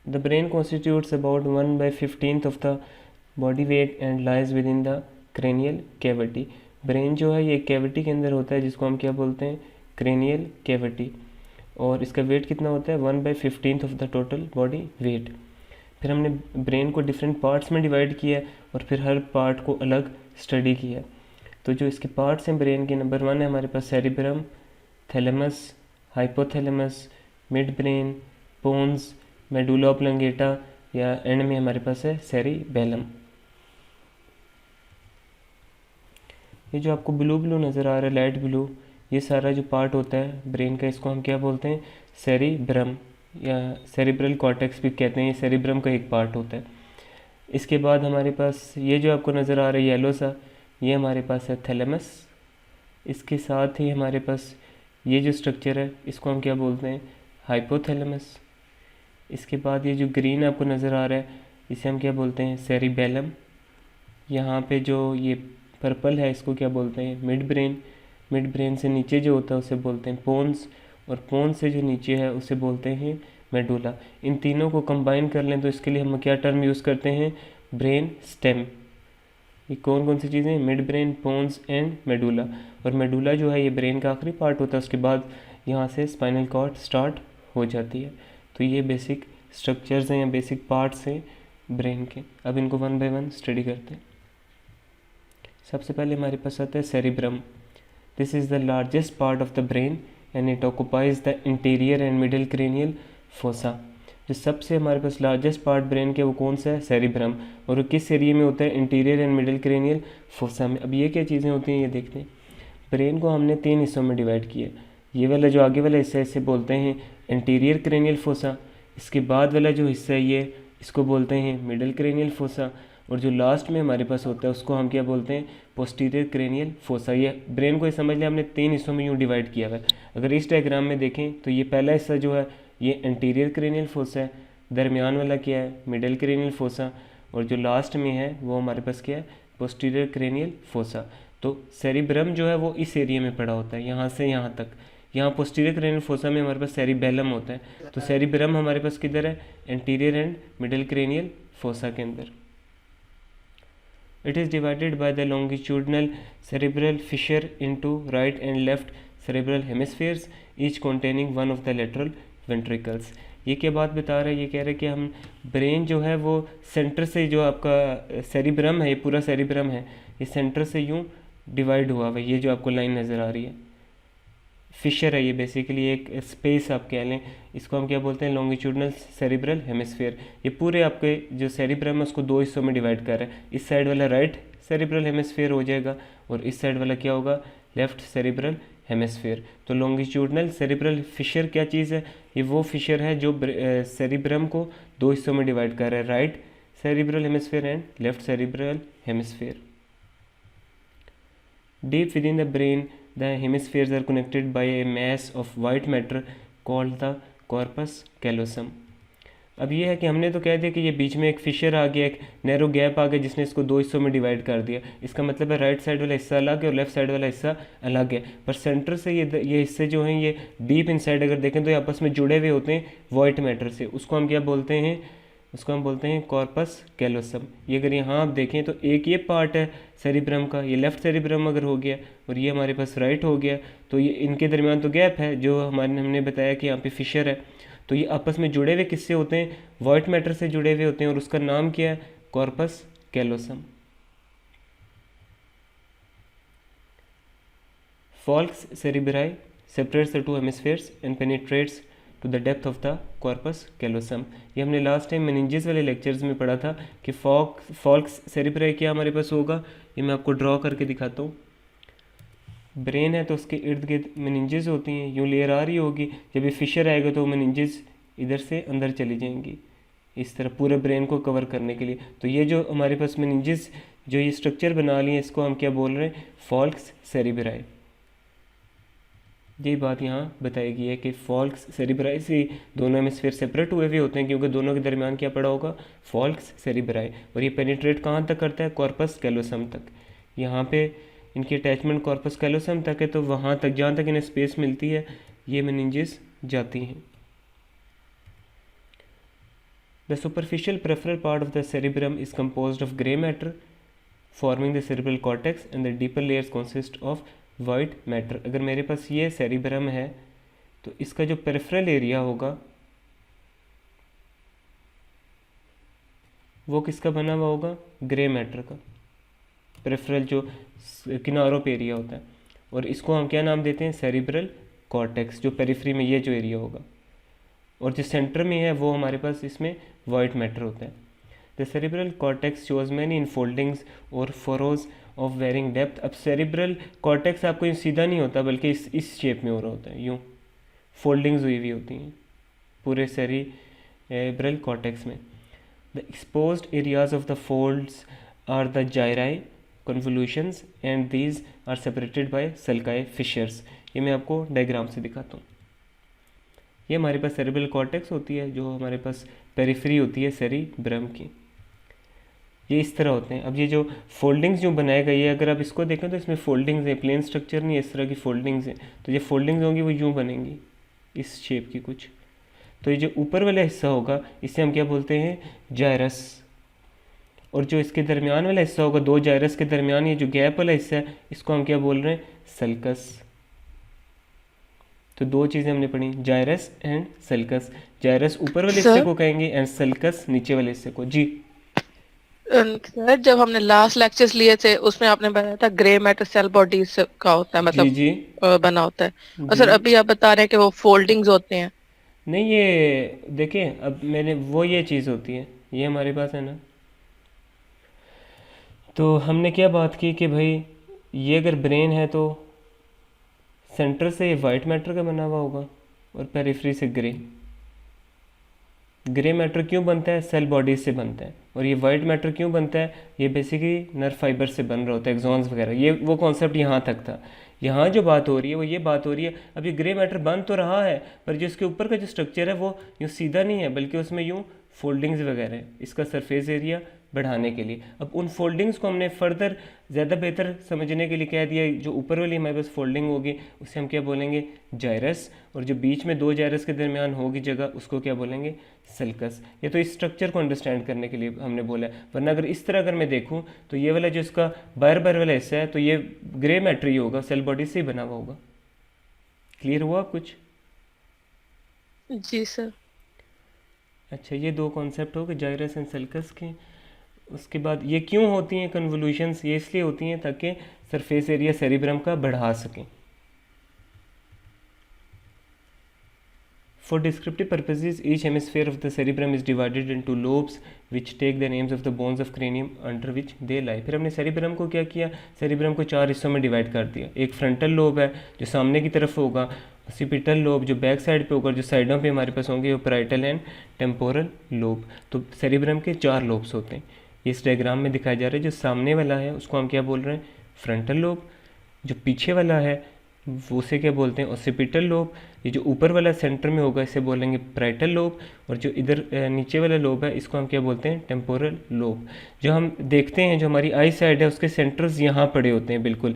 The brain constitutes about 1/15 of the body weight and lies with in the cranial cavity. Brain जो है ये cavity के अंदर होता है जिसको हम क्या बोलते हैं, क्रेनियल कैविटी, और इसका वेट कितना होता है 1/15 of the total body weight. फिर हमने ब्रेन को डिफरेंट पार्ट्स में डिवाइड किया और फिर हर पार्ट को अलग स्टडी किया। तो जो इसके पार्ट्स हैं ब्रेन के, नंबर 1 है हमारे पास cerebrum, thalamus, hypothalamus, mid brain, pons, medulla oblongata, या एंड में हमारे पास है सेरिबेलम। ये जो आपको ब्लू ब्लू नज़र आ रहा है, लाइट ब्लू, ये सारा जो पार्ट होता है ब्रेन का, इसको हम क्या बोलते हैं, सेरिब्रम या सेरिब्रल कॉर्टेक्स भी कहते हैं। ये सेरिब्रम का एक पार्ट होता है। इसके बाद हमारे पास ये जो आपको नज़र आ रहा है येलो सा, ये हमारे पास है थैलेमस। इसके साथ ही हमारे पास ये जो स्ट्रक्चर है इसको हम क्या बोलते हैं, हाइपोथैलेमस। इसके बाद ये जो ग्रीन आपको नज़र आ रहा है इसे हम क्या बोलते हैं, सेरिबेलम। यहाँ पे जो ये पर्पल है इसको क्या बोलते हैं, मिड ब्रेन। मिड ब्रेन से नीचे जो होता है उसे बोलते हैं पोन्स, और पोन्स से जो नीचे है उसे बोलते हैं मेडुला। इन तीनों को कंबाइन कर लें तो इसके लिए हम क्या टर्म यूज़ करते हैं, ब्रेन स्टेम। ये कौन कौन सी चीज़ें हैं, mid brain, pons and medulla. और मेडुला जो है ये ब्रेन का आखिरी पार्ट होता है, उसके बाद यहाँ से स्पाइनल कॉर्ड स्टार्ट हो जाती है। तो ये बेसिक स्ट्रक्चर्स हैं या बेसिक पार्ट्स हैं ब्रेन के। अब इनको 1 बाय 1 स्टडी करते हैं। सबसे पहले हमारे पास आता है cerebrum. This is the largest part of the brain and it occupies the interior and middle cranial fossa. जो सबसे हमारे पास लार्जेस्ट पार्ट ब्रेन के वो कौन सा है, सेरिब्रम। और वो किस एरिया में होता है, interior and middle cranial fossa में। अब ये क्या चीज़ें होती हैं ये देखते हैं। ब्रेन को हमने 3 हिस्सों में डिवाइड किया। ये वाला जो आगे वाला हिस्सा है इसे बोलते हैं इंटीरियर क्रेनियल फोसा। इसके बाद वाला जो हिस्सा है ये इसको बोलते हैं मिडिल क्रेनियल फोसा। और जो लास्ट में हमारे पास होता है उसको हम क्या बोलते हैं, पोस्टीरियर क्रेनियल फोसा। ये ब्रेन को ये समझ लिया हमने 3 हिस्सों में यूँ डिवाइड किया हुआ है। अगर इस डायग्राम में देखें तो ये पहला हिस्सा जो है ये इंटीरियर क्रेनियल फोसा है, दरमियान वाला क्या है, मिडिल क्रेनियल फोसा, और जो लास्ट में है वो हमारे पास क्या है, पोस्टीरियर क्रेनियल फोसा। तो सेरिब्रम जो है वो इस एरिया में पड़ा होता है, यहाँ से यहाँ तक। यहाँ पोस्टीरियर क्रेनियल फोसा में हमारे पास सेरिबेलम होता है। तो सेरिब्रम हमारे पास किधर है, interior and middle cranial fossa के अंदर। It is divided by the longitudinal cerebral fissure into right and left cerebral hemispheres, each containing one of the lateral ventricles. ये क्या बात बता रहा है, ये कह रहा है कि हम ब्रेन जो है वो सेंटर से, जो आपका सेरिब्रम है, ये पूरा सेरिब्रम है, ये सेंटर से यूँ डिवाइड हुआ हुआ है। ये जो आपको लाइन नज़र आ रही है फिशर है, ये बेसिकली एक स्पेस आप कह लें। इसको हम क्या बोलते हैं, लॉन्गिट्यूडनल सेरिब्रल हेमिस्फीयर। ये पूरे आपके जो सेरिब्रम है उसको 2 हिस्सों में डिवाइड कर रहा है। इस साइड वाला राइट सेरिब्रल हेमिस्फीयर हो जाएगा और इस साइड वाला क्या होगा, लेफ्ट सेरिब्रल हेमिस्फीयर। तो लॉन्गिट्यूडनल सेरिब्रल फिशर क्या चीज़ है, ये वो फिशर है जो सेरिब्रम को 2 हिस्सों में डिवाइड कर रहा है, right cerebral hemisphere and left cerebral hemisphere. Deep with in the brain the hemispheres are connected by a mass of white matter called the corpus callosum. अब ये है कि हमने तो कह दिया कि ये बीच में एक फिशर आ गया, एक नैरो गैप आ गया जिसने इसको 2 हिस्सों में डिवाइड कर दिया। इसका मतलब है राइट साइड वाला हिस्सा अलग है और लेफ्ट साइड वाला हिस्सा अलग है, पर सेंटर से ये हिस्से जो हैं ये डीप इनसाइड अगर देखें तो ये आपस में जुड़े हुए होते हैं वाइट मैटर से। उसको हम क्या बोलते हैं, उसको हम बोलते हैं कॉर्पस कैलोसम। ये अगर यहाँ आप देखें तो एक ये पार्ट है सेरिब्रम का, ये लेफ्ट सेरिब्रम अगर हो गया और ये हमारे पास राइट हो गया, तो ये इनके दरमियान तो गैप है जो हमने बताया कि यहाँ पे फिशर है। तो ये आपस में जुड़े हुए किससे होते हैं, वाइट मैटर से जुड़े हुए होते हैं, और उसका नाम क्या है, corpus callosum. Folks cerebri separates the 2 hemispheres and penetrates to the depth of the corpus callosum. ये हमने लास्ट टाइम मेनिंजेस वाले लेक्चर्स में पढ़ा था कि फॉल्क्स सेरिब्राई क्या हमारे पास होगा, ये मैं आपको ड्रॉ करके दिखाता हूँ। ब्रेन है तो उसके इर्द गिर्द मेनिंजेस होती हैं, यूँ लेयर आ रही होगी, जब ये फिशर आएगा तो मेनिंजेस इधर से अंदर चली जाएंगी इस तरह पूरे ब्रेन को कवर करने के लिए। तो ये जो हमारे पास मेनिंजेस जो ये स्ट्रक्चर बना लिए इसको हम क्या बोल रहे हैं, फॉल्क्स सेरिब्राई। यही बात यहाँ बताई गई है कि फॉल्क्स सेरिब्राई से दोनों हेमिस्फीयर सेपरेट हुए भी होते हैं क्योंकि दोनों के दरमियान क्या पड़ा होगा, फॉल्क्स सेरिब्राई। और ये पेनिट्रेट कहाँ तक करता है, कॉर्पस कैलोसम तक। यहाँ पे इनकी अटैचमेंट कॉर्पस कैलोसम तक है, तो वहाँ तक जहाँ तक इन्हें स्पेस मिलती है ये मेनिंजेस जाती हैं। The superficial peripheral part of the cerebrum is composed of grey matter forming the cerebral cortex and the deeper layers consist of white matter. अगर मेरे पास ये सेरिब्रम है तो इसका जो पेरिफेरल एरिया होगा वो किसका बना हुआ होगा, ग्रे मैटर का, पेरिफेरल जो किनारों पे एरिया होता है। और इसको हम क्या नाम देते हैं, सेरिब्रल कॉर्टेक्स, जो पेरिफेरी में ये जो एरिया होगा। और जो सेंटर में है वो हमारे पास इसमें वाइट मैटर होता है। The cerebral cortex shows many infoldings और फरोज ऑफ वेरिंग डेप्थ। अब सेरिब्रल कॉर्टेक्स आपको यूँ सीधा नहीं होता बल्कि इस शेप में हो रहा होता है, यूँ फोल्डिंग्स हुई हुई होती हैं पूरे सेरिब्रल कॉर्टेक्स में। The exposed areas of the folds are the gyri convolutions and these are separated by sulci fissures। ये मैं आपको डायग्राम से दिखाता हूँ। ये हमारे पास सेरिब्रल कॉर्टेक्स होती है जो हमारे पास पेरिफेरी होती है सेरिब्रम की, ये इस तरह होते हैं। अब ये जो फोल्डिंग्स जो बनाए गई है, अगर आप इसको देखें तो इसमें फोल्डिंग्स हैं, प्लेन स्ट्रक्चर नहीं है, इस तरह की फोल्डिंग्स हैं। तो ये फोल्डिंग्स होंगी वो यूँ बनेंगी इस शेप की कुछ। तो ये जो ऊपर वाला हिस्सा होगा इसे हम क्या बोलते हैं, जायरस। और जो इसके दरमियान वाला हिस्सा होगा, दो जायरस के दरमियान ये जो गैप वाला हिस्सा है, इसको हम क्या बोल रहे हैं, सल्कस। तो दो चीज़ें हमने पढ़ी, जायरस एंड सल्कस। जायरस ऊपर वाले हिस्से को कहेंगे एंड सल्कस नीचे वाले हिस्से को। जी सर, जब हमने लास्ट लेक्चर्स लिए थे उसमें आपने बताया था ग्रे मैटर सेल बॉडीज का होता है, मतलब जी बना होता है। और जी सर अभी आप बता रहे हैं कि वो फोल्डिंग्स होते हैं। नहीं, ये देखिए अब मैंने वो ये चीज़ होती है, ये हमारे पास है ना। तो हमने क्या बात की कि भाई ये अगर ब्रेन है तो सेंटर से ये वाइट मैटर का बना हुआ होगा और पेरिफेरी से ग्रे। ग्रे मैटर क्यों बनता है, सेल बॉडीज से बनता है। और ये वाइट मैटर क्यों बनता है, ये बेसिकली नर्व फाइबर से बन रहा होता है, एक्सॉन्स वगैरह। ये वो कॉन्सेप्ट यहाँ तक था। यहाँ जो बात हो रही है वो ये बात हो रही है, अब ये ग्रे मैटर बन तो रहा है पर जो इसके ऊपर का जो स्ट्रक्चर है वो यूँ सीधा नहीं है बल्कि उसमें यूँ फोल्डिंग्स वगैरह है, इसका सरफेस एरिया बढ़ाने के लिए। अब उन फोल्डिंग्स को हमने फर्दर ज़्यादा बेहतर समझने के लिए कह दिया, जो ऊपर वाली हमारे पास फोल्डिंग होगी उसे हम क्या बोलेंगे, जायरस। और जो बीच में दो जायरस के दरमियान होगी जगह उसको क्या बोलेंगे, सल्कस। ये तो इस स्ट्रक्चर को अंडरस्टैंड करने के लिए हमने बोला है। वरना अगर इस तरह अगर मैं देखूँ तो ये वाला जो इसका बार बार वाला हिस्सा है तो ये ग्रे मैटर ही होगा, सेल बॉडी से ही बना हुआ होगा। क्लियर हुआ आप कुछ? जी सर। अच्छा, ये दो कॉन्सेप्ट हो गए जायरस एंड सल्कस के। उसके बाद ये क्यों होती हैं कन्वोल्यूशंस, ये इसलिए होती हैं ताकि सरफेस एरिया सेरिब्रम का बढ़ा सकें। For descriptive purposes, each hemisphere of the cerebrum is divided into lobes which take the names of the bones of cranium under which they lie। फिर हमने सेरिब्रम को क्या किया, सेरिब्रम को चार हिस्सों में डिवाइड कर दिया। एक फ्रंटल लोब है जो सामने की तरफ होगा, ऑसिपिटल लोब जो बैक साइड पे होगा, जो साइडों पे हमारे पास होंगे वो पैराइटल एंड टेम्पोरल लोब। तो सेरिब्रम के चार लोब्स होते हैं, इस डायग्राम में दिखाया जा रहा है। जो सामने वाला है उसको हम क्या बोल रहे हैं, फ्रंटल लोब। जो पीछे वाला है वो उसे क्या बोलते हैं, ऑसिपिटल लोब। ये जो ऊपर वाला सेंटर में होगा इसे बोलेंगे पैराइटल लोब। और जो इधर नीचे वाला लोब है इसको हम क्या बोलते हैं, टेम्पोरल लोब। जो हम देखते हैं जो हमारी आई साइड है उसके सेंटर्स यहाँ पड़े होते हैं बिल्कुल।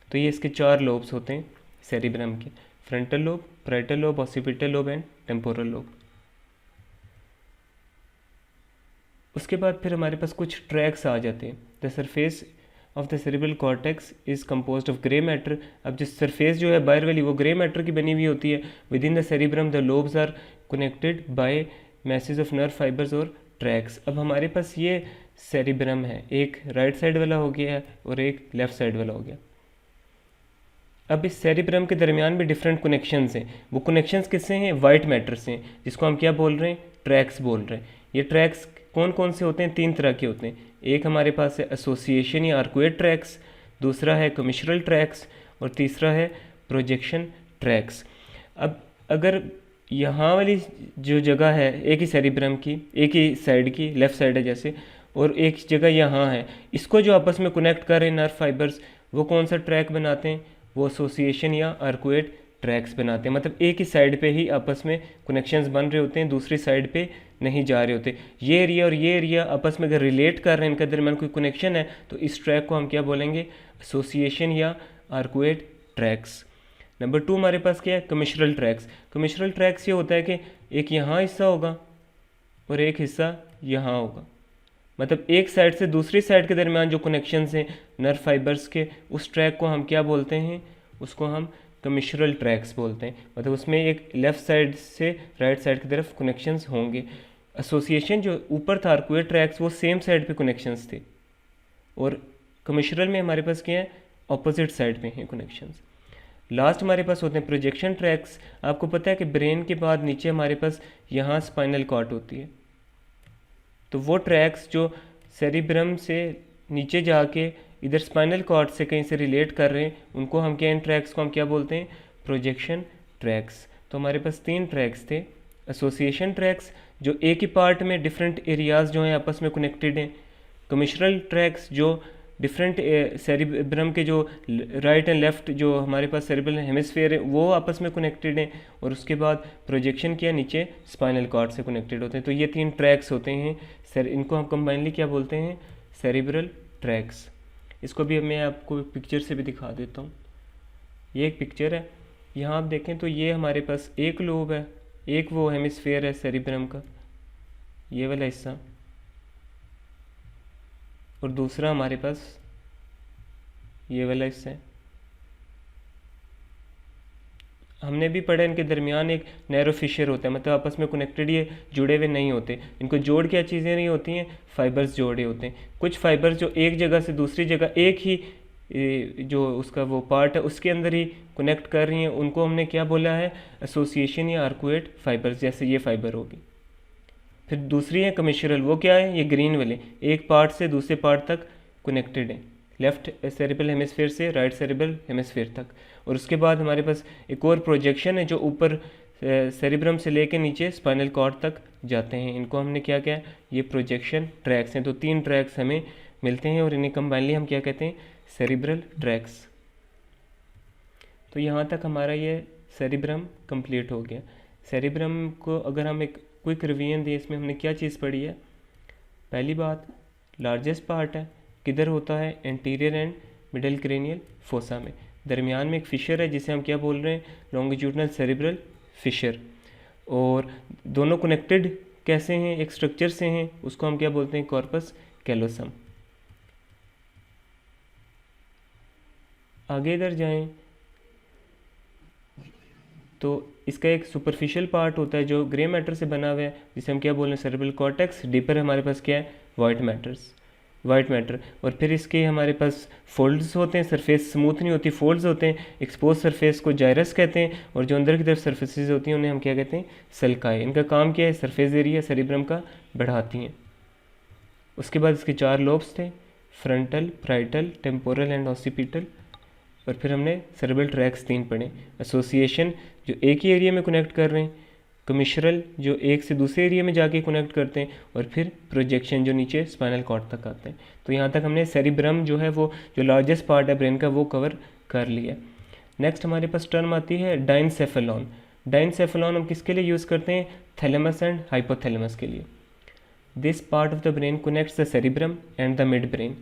तो ये इसके चार लोब्स होते हैं सेरिब्रम के, frontal lobe, parietal lobe, occipital lobe and temporal lobe. उसके बाद फिर हमारे पास कुछ ट्रैक्स आ जाते हैं। The surface of the cerebral cortex is composed of grey matter. अब जो सरफेस जो है बाहर वाली वो ग्रे मैटर की बनी हुई होती है। Within the cerebrum the lobes are connected by masses of nerve fibres और ट्रैक्स। अब हमारे पास ये सेरिब्रम है, एक राइट साइड वाला हो गया है और एक लेफ्ट साइड वाला हो गया। अब इस सेरिब्रम के दरमियान में डिफरेंट कनेक्शंस हैं। वो कनेक्शंस किससे हैं, वाइट मैटर से हैं, जिसको हम क्या बोल रहे हैं, ट्रैक्स बोल रहे हैं। ये ट्रैक्स कौन कौन से होते हैं, तीन तरह के होते हैं। एक हमारे पास है एसोसिएशन या आर्कुएट ट्रैक्स, दूसरा है कमिश्रल ट्रैक्स और तीसरा है प्रोजेक्शन ट्रैक्स। अब अगर यहाँ वाली जो जगह है एक ही सेरिब्रम की, एक ही साइड की, लेफ़्ट साइड है जैसे, और एक जगह यहाँ है, इसको जो आपस में कनेक्ट कर रहे हैं नर्व फाइबर्स, वो कौन सा ट्रैक बनाते हैं, वो एसोसिएशन या आर्कुएट ट्रैक्स बनाते हैं। मतलब एक ही साइड पे ही आपस में कनेक्शंस बन रहे होते हैं, दूसरी साइड पे नहीं जा रहे होते। ये एरिया और ये एरिया आपस में अगर रिलेट कर रहे हैं, इनके दरमियान कोई कनेक्शन है, तो इस ट्रैक को हम क्या बोलेंगे, एसोसिएशन या आर्कुएट ट्रैक्स। नंबर 2 हमारे पास क्या है, कमिश्रल ट्रैक्स। कमिश्रल ट्रैक्स ये होता है कि एक यहाँ हिस्सा होगा, और एक हिस्सा यहाँ होगा। मतलब एक साइड से दूसरी साइड के दरमियान जो कनेक्शंस हैं नर्व फाइबर्स के, उस ट्रैक को हम क्या बोलते हैं, उसको हम कमिश्रल ट्रैक्स बोलते हैं। मतलब उसमें एक लेफ़्ट साइड से राइट साइड की तरफ कनेक्शंस होंगे। एसोसिएशन जो ऊपर था आर्कुएट ट्रैक्स, वो सेम साइड पे कनेक्शंस थे, और कमिश्रल में हमारे पास क्या है, ऑपोजिट साइड पे हैं कनेक्शंस। लास्ट हमारे पास होते हैं प्रोजेक्शन ट्रैक्स। आपको पता है कि ब्रेन के बाद नीचे हमारे पास यहाँ स्पाइनल कॉर्ड होती है, तो वो ट्रैक्स जो सेरिब्रम से नीचे जाके इधर स्पाइनल कॉर्ड से कहीं से रिलेट कर रहे हैं, उनको हम क्या, इन ट्रैक्स को हम क्या बोलते हैं, प्रोजेक्शन ट्रैक्स। तो हमारे पास 3 ट्रैक्स थे। एसोसिएशन ट्रैक्स जो एक ही पार्ट में डिफरेंट एरियाज जो हैं आपस में कनेक्टेड हैं। कमिश्रल ट्रैक्स जो डिफरेंट सेरिब्रम के जो राइट एंड लेफ्ट जो हमारे पास सेरिब्रल हेमिस्फीयर है वो आपस में कनेक्टेड हैं, और उसके बाद प्रोजेक्शन किया नीचे स्पाइनल कॉर्ड से कनेक्टेड होते हैं। तो ये 3 ट्रैक्स होते हैं, इनको हम कंबाइनली क्या बोलते हैं, सेरिब्रल ट्रैक्स। इसको भी मैं आपको पिक्चर से भी दिखा देता हूँ। ये एक पिक्चर है, यहाँ आप देखें तो ये हमारे पास एक लोब है, एक वो हेमिस्फीयर है सेरिब्रम का, ये वाला हिस्सा, और दूसरा हमारे पास ये वाला हिस्सा है। हमने भी पढ़ा इनके दरमियान एक नैरो फिशर होता है, मतलब आपस में कनेक्टेड, ये जुड़े हुए नहीं होते। इनको जोड़ क्या चीज़ें नहीं होती हैं, फाइबर्स जोड़े होते हैं। कुछ फाइबर्स जो एक जगह से दूसरी जगह एक ही जो उसका वो पार्ट है उसके अंदर ही कनेक्ट कर रही हैं, उनको हमने क्या बोला है, एसोसिएशन या आर्कुएट फाइबर्स, जैसे ये फाइबर होगी। फिर दूसरी है कमिश्रल, वो क्या है, ये ग्रीन वाले, एक पार्ट से दूसरे पार्ट तक कनेक्टेड है, लेफ्ट सेरिब्रल हेमिस्फीयर से राइट सेरिब्रल हेमिस्फीयर तक। और उसके बाद हमारे पास एक और प्रोजेक्शन है जो ऊपर सेरिब्रम से लेके नीचे स्पाइनल कॉर्ड तक जाते हैं। इनको हमने क्या किया, ये प्रोजेक्शन ट्रैक्स हैं। तो 3 ट्रैक्स हमें मिलते हैं, और इन्हें कंबाइनली हम क्या कहते हैं, सेरिब्रल ट्रैक्स। तो यहाँ तक हमारा ये सेरिब्रम कंप्लीट हो गया। सेरिब्रम को अगर हम एक क्विक रिवीजन दें, इसमें हमने क्या चीज़ पढ़ी है। पहली बात, लार्जेस्ट पार्ट है, किधर होता है, anterior and middle cranial fossa में। दरमियान में एक फिशर है जिसे हम क्या बोल रहे हैं, लॉन्गिट्यूडनल सेरिब्रल फिशर। और दोनों कनेक्टेड कैसे हैं, एक स्ट्रक्चर से हैं, उसको हम क्या बोलते हैं, कॉर्पस कैलोसम। आगे इधर जाएं तो इसका एक सुपरफिशियल पार्ट होता है जो ग्रे मैटर से बना हुआ है, जिसे हम क्या बोल रहे हैं, सेरेब्रल कॉर्टेक्स। डीपर हमारे पास क्या है, वाइट मैटर। और फिर इसके हमारे पास फोल्ड्स होते हैं, सरफेस स्मूथ नहीं होती, फोल्ड्स होते हैं। एक्सपोज सरफेस को जायरस कहते हैं, और जो अंदर की तरफ सरफेसेस होती हैं उन्हें हम क्या कहते हैं, सल्काई। इनका काम क्या है, सरफेस एरिया सेरिब्रम का बढ़ाती हैं। उसके बाद इसके 4 लोब्स थे, frontal, parietal, temporal and occipital. और फिर हमने सेरेब्रल ट्रैक्स 3 पढ़े। एसोसिएशन जो एक ही एरिया में कनेक्ट कर रहे हैं, कमिश्रल जो एक से दूसरे एरिया में जाके कनेक्ट करते हैं, और फिर प्रोजेक्शन जो नीचे स्पाइनल कॉर्ड तक आते हैं। तो यहाँ तक हमने सेरिब्रम जो है वो जो लार्जेस्ट पार्ट है ब्रेन का वो कवर कर लिया। नेक्स्ट हमारे पास टर्म आती है डाइनसेफेलॉन। डाइनसेफेलॉन हम किसके लिए यूज़ करते हैं, थैलेमस एंड हाइपोथैलेमस के लिए। This part of the brain connects the cerebrum and the mid brain.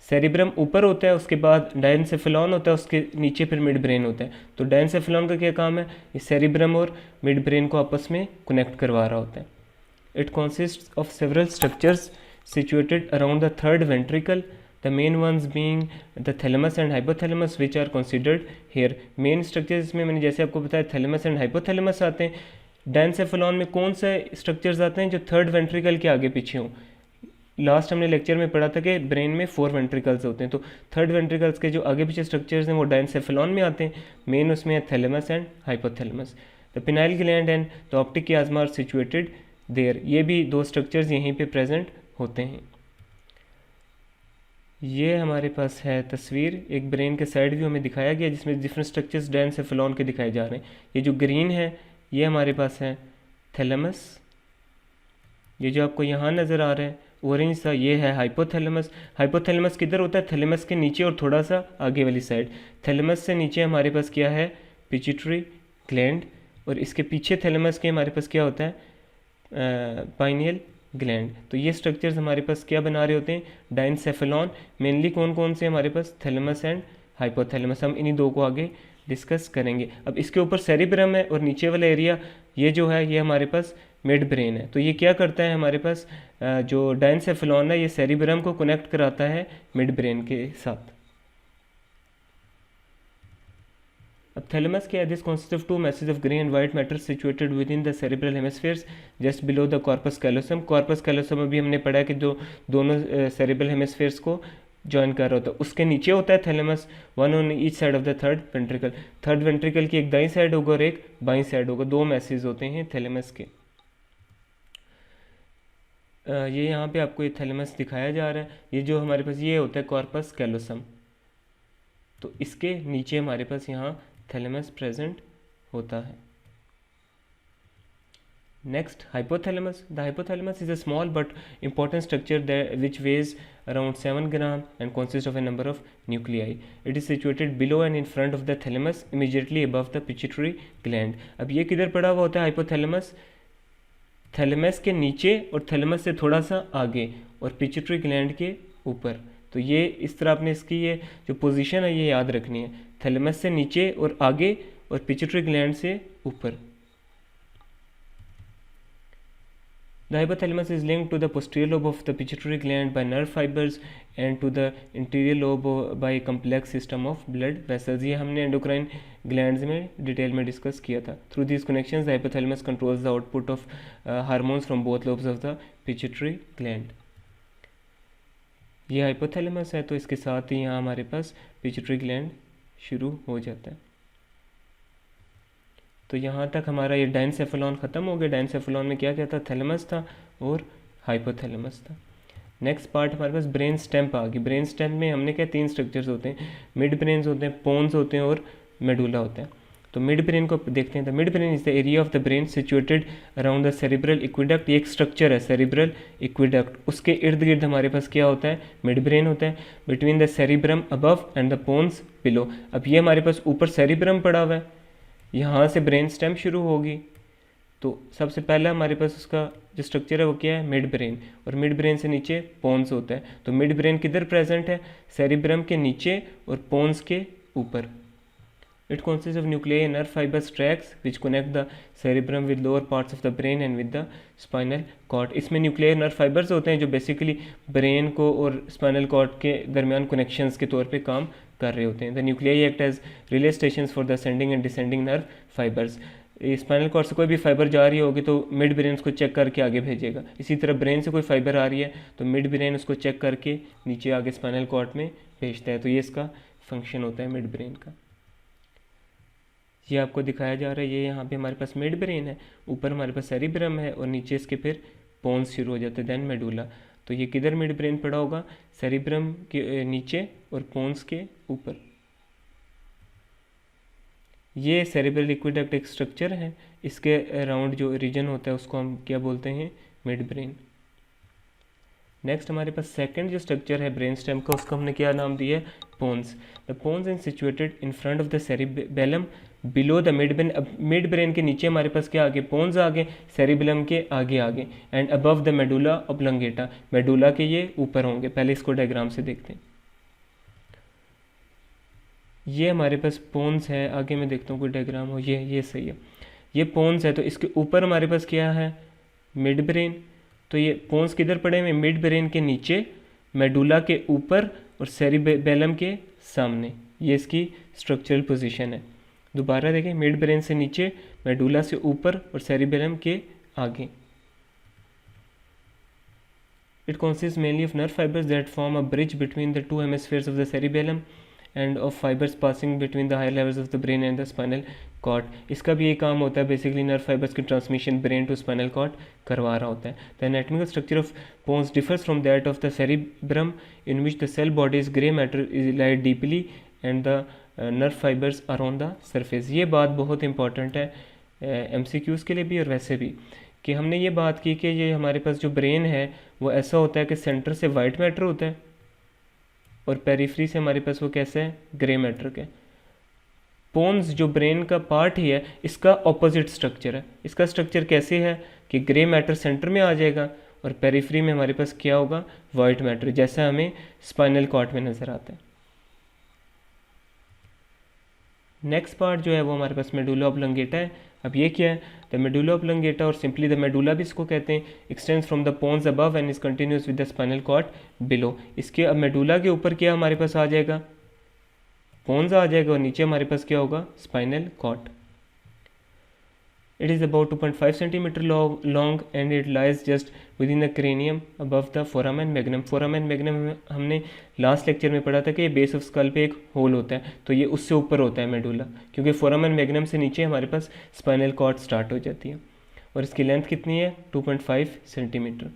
Cerebrum ऊपर होता है, उसके बाद डायनसेफेलॉन होता है, उसके नीचे फिर मिड ब्रेन होता है। तो डायनसेफेलॉन का क्या काम है, ये सेरिब्रम और मिड ब्रेन को आपस में कनेक्ट करवा रहा होता है। It consists of several structures situated around the third ventricle, the main ones being the thalamus and hypothalamus which are considered here. Main structures में मैंने जैसे आपको बताया थैलेमस एंड हाइपोथैलेमस आते हैं। डायनसेफेलॉन में कौन से स्ट्रक्चर्स आते हैं, जो थर्ड वेंट्रिकल के आगे पीछे हों। लास्ट हमने लेक्चर में पढ़ा था कि ब्रेन में 4 वेंट्रिकल्स होते हैं, तो थर्ड वेंट्रिकल्स के जो आगे पीछे स्ट्रक्चर्स हैं वो डायनसेफेलॉन में आते हैं। मेन उसमें है thalamus and hypothalamus. The pineal gland and the optic chiasma are situated there. ये भी 2 स्ट्रक्चर्स यहीं पे प्रेजेंट होते हैं। ये हमारे पास है तस्वीर, एक ब्रेन के साइड व्यू हमें दिखाया गया जिसमें डिफरेंट स्ट्रक्चर्स डायनसेफेलॉन के दिखाए जा रहे हैं। ये जो ग्रीन है ये हमारे पास है थैलेमस, ये जो आपको यहाँ नज़र आ रहा है ऑरेंज सा ये है हाइपोथैलेमस। हाइपोथैलेमस किधर होता है, थैलेमस के नीचे और थोड़ा सा आगे वाली साइड। थैलेमस से नीचे हमारे पास क्या है, पिट्यूटरी ग्लैंड, और इसके पीछे थैलेमस के हमारे पास क्या होता है, पाइनियल ग्लैंड। तो ये स्ट्रक्चर्स हमारे पास क्या बना रहे होते हैं, डायनसेफेलॉन। मेनली कौन कौन से हमारे पास, थैलेमस एंड हाइपोथैलेमस। हम इन्हीं 2 को आगे डिस्कस करेंगे। अब इसके ऊपर सेरिब्रम है और नीचे वाला एरिया ये जो है ये हमारे पास मिड ब्रेन है। तो ये क्या करता है, हमारे पास जो डायनसेफेलॉन है ये सेरिब्रम को कनेक्ट कराता है मिड ब्रेन के साथ। अब थैलेमस क्या है? This consist of two masses of grey and white matter situated within the cerebral hemispheres just below the corpus callosum. Corpus callosum अभी हमने पढ़ा है कि जो दोनों सेरिब्रल हेमिस्फीयर्स को ज्वाइन कर रहा होता है, उसके नीचे होता है thalamus, one on each side of the third ventricle. Third ventricle की एक दाईं साइड होगा और एक बाईं साइड होगा, दो मैसेज होते हैं थैलेमस के। ये यहाँ पे आपको ये थैलेमस दिखाया जा रहा है। ये जो हमारे पास ये होता है कॉर्पस कैलोसम, तो इसके नीचे हमारे पास यहाँ थैलेमस प्रेजेंट होता है। Next, hypothalamus. The hypothalamus is a small but important structure that which weighs around 7 gram and consists of a number of nuclei. It is situated below and in front of the thalamus immediately above the pituitary gland. अब ये किधर पड़ा हुआ होता है hypothalamus? Thalamus के नीचे और थैलेमस से थोड़ा सा आगे और पिट्यूटरी ग्लैंड के ऊपर। तो ये इस तरह आपने इसकी ये जो पोजीशन है ये याद रखनी है, थैलेमस से नीचे और आगे और पिट्यूटरी ग्लैंड से ऊपर। The hypothalamus is linked to the posterior lobe of the pituitary gland by nerve fibers and to the interior lobe by a complex system of blood vessels. ये हमने endocrine glands में detail में discuss किया था। Through these connections, the hypothalamus controls the output of hormones from both lobes of the pituitary gland. ये hypothalamus है, तो इसके साथ ही यहाँ हमारे पास पिट्यूटरी ग्लैंड शुरू हो जाता है। तो यहाँ तक हमारा ये डायनसेफेलॉन ख़त्म हो गया। डायनसेफेलॉन में क्या क्या था? थैलेमस था और हाइपोथैलेमस था। नेक्स्ट पार्ट हमारे पास ब्रेन स्टेम आ गई। ब्रेन स्टेम में हमने क्या 3 स्ट्रक्चर्स होते हैं, मिड ब्रेन्स होते हैं, पोन्स होते हैं और मेडुला होता है। तो मिड ब्रेन को देखते हैं। The mid brain is the area of the brain situated around the cerebral aqueduct. ये एक स्ट्रक्चर है सेरिब्रल इक्विडक्ट, उसके इर्द गिर्द हमारे पास क्या होता है? मिड ब्रेन होता है। Between the cerebrum above and the pons below. अब ये हमारे पास ऊपर सेरिब्रम पड़ा हुआ है, यहाँ से ब्रेन स्टेम शुरू होगी। तो सबसे पहला हमारे पास उसका जो स्ट्रक्चर है वो क्या है? Mid brain. और मिड ब्रेन से नीचे पोन्स होता है। तो मिड ब्रेन किधर प्रेजेंट है? सेरिब्रम के नीचे और पोन्स के ऊपर। It consists of nuclei and nerve fibers tracks which connect the cerebrum with lower parts of the brain and with the spinal cord. इसमें न्यूक्लियर नर्व फाइबर्स होते हैं जो बेसिकली ब्रेन को और स्पाइनल कॉर्ड के दरमियान कनेक्शंस के तौर पे काम कर रहे होते हैं। The nuclei act as relay stations for the ascending and descending nerve fibres. Spinal cord से कोई भी फाइबर जा रही होगी तो मिड ब्रेन उसको चेक करके आगे भेजेगा। इसी तरह ब्रेन से कोई फाइबर आ रही है तो मिड ब्रेन उसको चेक करके नीचे आगे स्पाइनल कॉर्ड में भेजता है। तो ये इसका फंक्शन होता है मिड ब्रेन का। ये आपको दिखाया जा रहा है। ये यहाँ पे हमारे पास मिड ब्रेन है, ऊपर हमारे पास सेरिब्रम है और नीचे इसके फिर पोन्स शुरू हो जाते हैं, देन मेडुला। तो ये किधर मिड ब्रेन पड़ा होगा? सेरिब्रम के नीचे और पोन्स के ऊपर। ये सेरिब्रल इक्विडक्ट एक स्ट्रक्चर है, इसके अराउंड जो रीजन होता है उसको हम क्या बोलते हैं? Mid brain. नेक्स्ट हमारे पास सेकंड जो स्ट्रक्चर है ब्रेन स्टेम का, उसको हमने क्या नाम दिया है? Pons. The pons is situated in front of the cerebellum below the mid brain. अब मिड ब्रेन के नीचे हमारे पास क्या आगे? पोन्स आगे, सेरिबेलम के आगे आगे, and above the medulla oblongata. Medulla के ये ऊपर होंगे। पहले इसको डायग्राम से देखते हैं। ये हमारे पास पोन्स है, आगे मैं देखता हूँ कोई डायग्राम हो। ये सही है, ये पोन्स है। तो इसके ऊपर हमारे पास क्या है? Mid brain. तो ये पोन्स किधर पड़े हुए? मिड ब्रेन के नीचे, मेडुला के ऊपर और सेरिबेलम के सामने। ये इसकी स्ट्रक्चरल पोजीशन है। दोबारा देखें, मिड ब्रेन से नीचे, मेडुला से ऊपर और सेरिबेलम के आगे। It consists mainly of nerve fibers that form a bridge between the two hemispheres of the cerebellum and of fibers passing between the higher levels of the brain and the spinal cord. इसका भी ये काम होता है, basically nerve fibres की transmission brain to spinal cord करवा रहा होता है। The anatomical structure of pons differs from that of the cerebrum in which the cell bodies grey matter is laid deeply and the nerve fibres are on the surface. ये बात बहुत important है MCQs के लिए भी और वैसे भी, कि हमने ये बात की कि ये हमारे पास जो ब्रेन है वो ऐसा होता है कि सेंटर से वाइट मैटर होता है और पेरिफ्री से हमारे पास वो कैसे है? ग्रे मैटर के। पोन्स जो ब्रेन का पार्ट ही है, इसका ऑपोजिट स्ट्रक्चर है। इसका स्ट्रक्चर कैसे है कि ग्रे मैटर सेंटर में आ जाएगा और पेरिफ्री में हमारे पास क्या होगा? वाइट मैटर, जैसा हमें स्पाइनल कॉर्ड में नज़र आता है। नेक्स्ट पार्ट जो है वो हमारे पास मेडुला ऑब्लंगेटा है। अब ये क्या है, द मेडुला ऑब्लंगेटा और सिंपली द मेडुला भी इसको कहते हैं, extends from the pons above and is continuous with the spinal cord below. इसके अब मेडुला के ऊपर क्या हमारे पास आ जाएगा, पोन्स आ जाएगा और नीचे हमारे पास क्या होगा, spinal cord. It is about 2.5 centimeter long and it lies just within the cranium above the foramen magnum. foramen magnum हमने लास्ट लेक्चर में पढ़ा था कि ये बेस ऑफ स्कल पे एक होल होता है, तो ये उससे ऊपर होता है मेडुला, क्योंकि foramen magnum से नीचे हमारे पास स्पाइनल कॉर्ड स्टार्ट हो जाती है। और इसकी लेंथ कितनी है, 2.5 centimetre.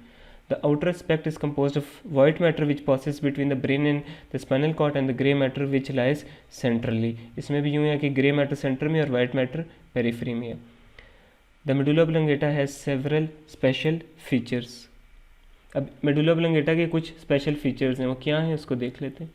The outer aspect is composed of white matter which passes between the brain and the spinal cord and the grey matter which lies centrally. इसमें भी यूँ है कि grey matter सेंटर में और white matter पेरिफेरी में है। The medulla oblongata has several special features. अब medulla oblongata के कुछ special features हैं, वो क्या हैं उसको देख लेते हैं।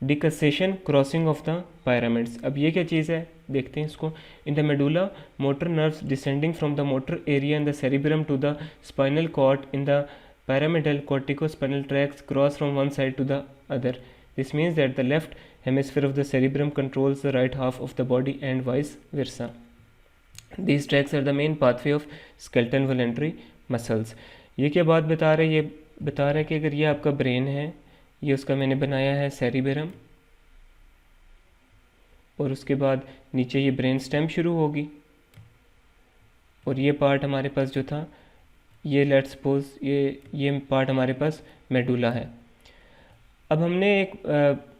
Decussation crossing of the pyramids. अब ये क्या चीज़ है, देखते हैं इसको। In the medulla, motor nerves descending from the motor area and the cerebrum to the spinal cord in the pyramidal corticospinal tracts cross from one side to the other. This means that the left hemisphere of the cerebrum controls the right half of the body and vice versa. These tracks are the main pathway of skeletal voluntary muscles. ये क्या बात बता रहा है, ये बता रहा है कि अगर ये आपका ब्रेन है, ये उसका मैंने बनाया है सेरिबेरम, और उसके बाद नीचे ये ब्रेन स्टेम शुरू होगी, और ये पार्ट हमारे पास जो था, ये लेट्स सपोज ये पार्ट हमारे पास मेडुला है। अब हमने एक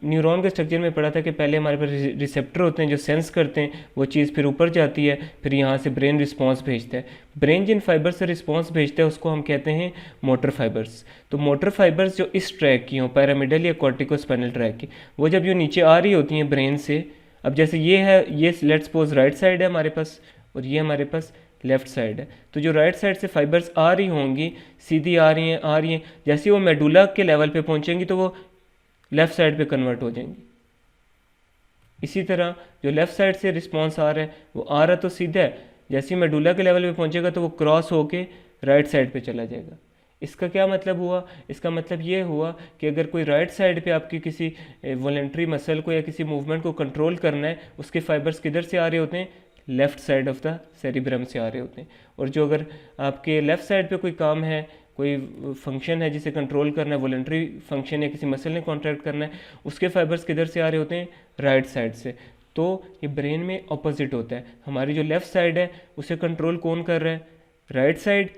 न्यूरॉन के स्ट्रक्चर में पढ़ा था कि पहले हमारे पास रिसेप्टर होते हैं जो सेंस करते हैं, वो चीज़ फिर ऊपर जाती है, फिर यहाँ से ब्रेन रिस्पांस भेजता है। ब्रेन जिन फाइबर से रिस्पांस भेजता है उसको हम कहते हैं मोटर फाइबर्स। तो मोटर फाइबर्स जो इस ट्रैक की हों, पैरामिडल या कॉर्टिकोस्पाइनल ट्रैक की, वो जब ये नीचे आ रही होती हैं ब्रेन से, अब जैसे ये है, ये लेट्स सपोज राइट साइड है हमारे पास और ये हमारे पास लेफ़्ट साइड है, तो जो राइट साइड से फाइबर्स आ रही होंगी, सीधी आ रही हैं, जैसे वो मेडुला के लेवल पे पहुंचेंगी तो वो लेफ़्ट साइड पे कन्वर्ट हो जाएंगी। इसी तरह जो लेफ़्ट साइड से रिस्पांस आ रहा है, वो आ रहा तो सीधा है, जैसे ही मेडुला के लेवल पे पहुंचेगा तो वो क्रॉस होके राइट साइड पे चला जाएगा। इसका क्या मतलब हुआ, इसका मतलब ये हुआ कि अगर कोई राइट साइड पे आपकी किसी वॉलेंट्री मसल को या किसी मूवमेंट को कंट्रोल करना है, उसके फाइबर्स किधर से आ रहे होते हैं, left side of the cerebrum से आ रहे होते हैं। और जो अगर आपके लेफ़्ट साइड पे कोई काम है, कोई फंक्शन है जिसे कंट्रोल करना है, वॉलंटरी फंक्शन है, किसी मसल ने कॉन्ट्रैक्ट करना है, उसके फाइबर्स किधर से आ रहे होते हैं, राइट साइड से। तो ये ब्रेन में ऑपोजिट होता है, हमारी जो लेफ़्ट साइड है उसे कंट्रोल कौन कर रहा है, right side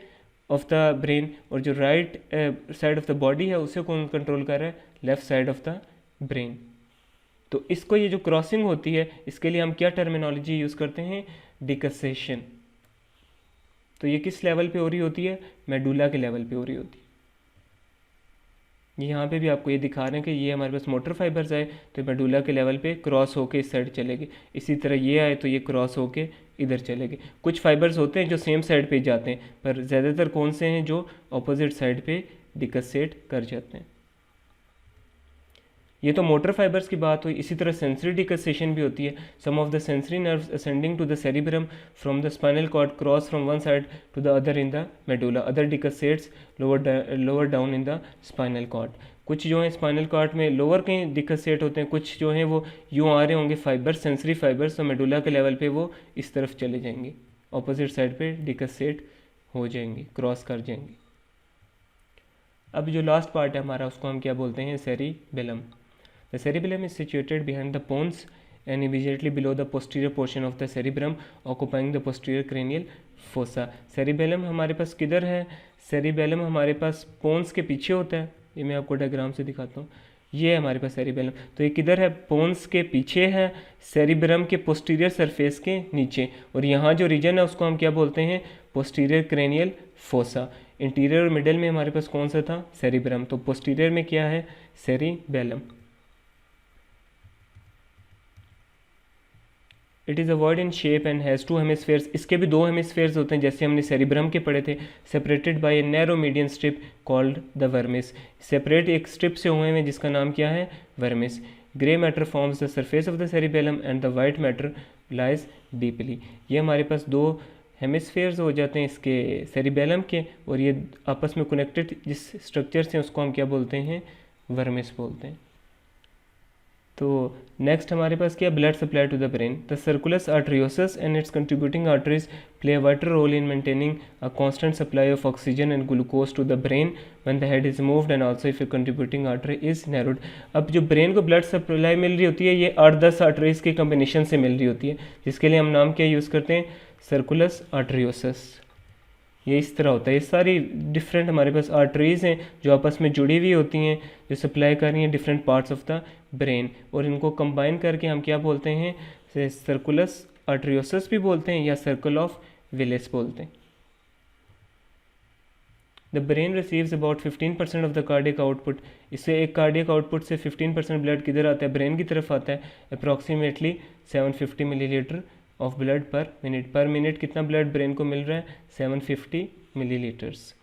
of the brain, और जो right side of the body है उसे कौन कंट्रोल कर रहा है, left side of the brain. तो इसको ये जो क्रॉसिंग होती है, इसके लिए हम क्या टर्मिनोलॉजी यूज़ करते हैं, डिकसेशन। तो ये किस लेवल पे हो रही होती है, मेडुला के लेवल पे हो रही होती है। यहाँ पे भी आपको ये दिखा रहे हैं कि ये हमारे पास मोटर फाइबर्स आए तो मेडुला के लेवल पे क्रॉस होके इस साइड चलेगी, इसी तरह ये आए तो ये क्रॉस होके इधर चलेगी। कुछ फाइबर्स होते हैं जो सेम साइड पे जाते हैं, पर ज़्यादातर कौन से हैं जो अपोजिट साइड पे डिकसेट कर जाते हैं। ये तो मोटर फाइबर्स की बात हुई। इसी तरह सेंसरी डिकसेशन भी होती है। Some of the sensory nerves ascending to the cerebrum from the spinal cord cross from one side to the other in the medulla, other decussates lower down in the spinal cord. कुछ जो हैं spinal cord में lower के decussate होते हैं, कुछ जो हैं वो यूँ आ रहे होंगे फाइबर्स, सेंसरी फाइबर्स, तो मेडुला के लेवल पे वो इस तरफ चले जाएंगे, ऑपोजिट साइड पे डिकसेट हो जाएंगे, क्रॉस कर जाएंगे। अब जो लास्ट पार्ट है हमारा, उसको हम क्या बोलते हैं, cerebellum. The cerebellum is situated behind the pons and immediately below the posterior portion of the cerebrum, occupying the posterior cranial fossa. Cerebellum हमारे पास किधर है, cerebellum हमारे पास pons के पीछे होता है। ये मैं आपको डायग्राम से दिखाता हूँ। ये है हमारे पास cerebellum, तो ये किधर है, pons के पीछे है, cerebrum के posterior surface के नीचे, और यहाँ जो रीजन है उसको हम क्या बोलते हैं, posterior cranial fossa। इंटीरियर और मिडल में हमारे पास कौन सा था, cerebrum, तो posterior में क्या है, cerebellum। It is ovoid in shape and has two hemispheres. इसके भी दो हेमिस्फेयर्स होते हैं, जैसे हमने सेरिब्रम के पढ़े थे, separated by a narrow median strip called the vermis. Separate एक स्ट्रिप से हुए हैं जिसका नाम क्या है, vermis. Grey matter forms the surface of the cerebellum and the white matter lies deeply. ये हमारे पास दो हेमिस्फेयर्स हो जाते हैं इसके सेरिबेलम के, और ये आपस में कनेक्टेड जिस स्ट्रक्चर से उसको हम क्या बोलते हैं, वर्मिस बोलते हैं। तो नेक्स्ट हमारे पास क्या, blood supply to the brain. The circulus arteriosus and its contributing arteries play a vital role in maintaining a constant supply of oxygen and glucose to the brain when the head is moved and also if a contributing artery is narrowed. अब जो brain को blood supply मिल रही होती है ये 8-10 arteries के combination से मिल रही होती है, जिसके लिए हम नाम क्या यूज़ करते हैं, सर्कुलस आर्टरियोसस। ये इस तरह होता है, ये सारी डिफरेंट हमारे पास आर्टरीज़ हैं जो आपस में जुड़ी हुई होती हैं, जो सप्लाई कर रही हैं different parts of the brain, और इनको कंबाइन करके हम क्या बोलते हैं, सर्कुलस आर्टरियोसस भी बोलते हैं या सर्कल ऑफ विलिस बोलते हैं। The brain receives about 15% of the cardiac output. इससे एक कार्डियक आउटपुट से 15% ब्लड किधर आता है, ब्रेन की तरफ आता है। अप्रॉक्सीमेटली 750 मिलीलीटर ऑफ ब्लड पर मिनट। पर मिनट कितना ब्लड ब्रेन को मिल रहा है, 750 मिलीलीटर्स।